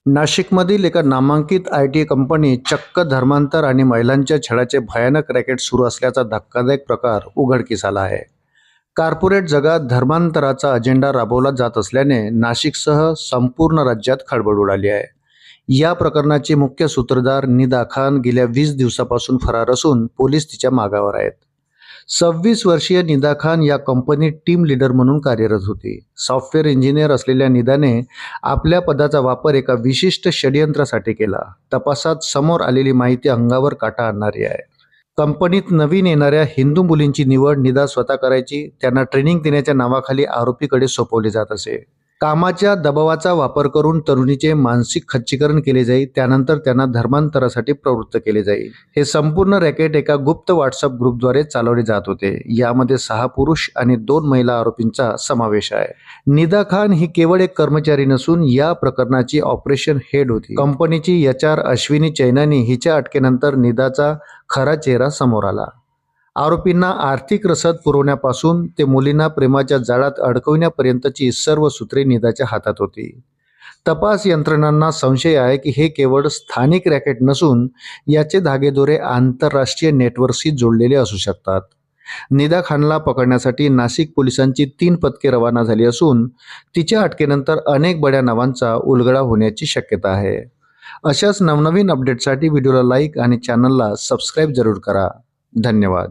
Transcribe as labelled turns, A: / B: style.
A: नाशिकमधील एका नामांकित आय.टी कंपनीत चक्क धर्मांतर आणि महिलांच्या छळाचे भयानक रॅकेट सुरू असल्याचा धक्कादायक प्रकार उघडकीस आला आहे. कॉर्पोरेट जगात धर्मांतराचा अजेंडा राबवला जात असल्याने नाशिकसह संपूर्ण राज्यात खळबळ उडाली आहे. या प्रकरणाची मुख्य सूत्रधार निदा खान गेल्या 20 दिवसापासून फरार असून पोलीस तिच्या मागावर आहेत. 26 वर्षीय निदा खान या कंपनीत टीम लीडर म्हणून कार्यरत होती. सॉफ्टवेअर इंजिनियर असलेल्या निदाने आपल्या पदाचा वापर एका विशिष्ट षडयंत्रासाठी केला. तपासात समोर आलेली माहिती अंगावर काटा आणणारी आहे. कंपनीत नवीन येणाऱ्या हिंदू मुलींची निवड निदा स्वतः करायची. त्यांना ट्रेनिंग देण्याच्या नावाखाली आरोपीकडे सोपवले जात असे. कामाच्या दबावाचा वापर करून तरुणीचे मानसिक खच्चीकरण केले जाई. त्यानंतर त्यांना धर्मांतरासाठी प्रवृत्त केले जाईल. हे संपूर्ण रॅकेट एका गुप्त व्हॉट्सअप ग्रुपद्वारे चालवले जात होते. यामध्ये 6 पुरुष आणि 2 महिला आरोपींचा समावेश आहे. निदा खान ही केवळ एक कर्मचारी नसून या प्रकरणाची ऑपरेशन हेड होती. कंपनीची HR अश्विनी चैनानी हिच्या अटकेनंतर निदाचा खरा चेहरा समोर आला. आरोपींना आर्थिक रसद पुरवण्यापासून ते मुलींना प्रेमाच्या जाळ्यात अडकविण्यापर्यंतची सर्व सूत्रे निदाच्या हातात होती. तपास यंत्रणांना संशय आहे की हे केवळ स्थानिक रॅकेट नसून याचे धागेदोरे आंतरराष्ट्रीय नेटवर्कशी जोडलेले असू शकतात. निदा खानला पकडण्यासाठी नाशिक पोलिसांची 3 पथके रवाना झाली असून तिच्या अटकेनंतर अनेक बड्या नावांचा उलगडा होण्याची शक्यता आहे. अशाच नवनवीन अपडेटसाठी व्हिडिओला लाईक आणि चॅनलला सबस्क्राईब जरूर करा. धन्यवाद.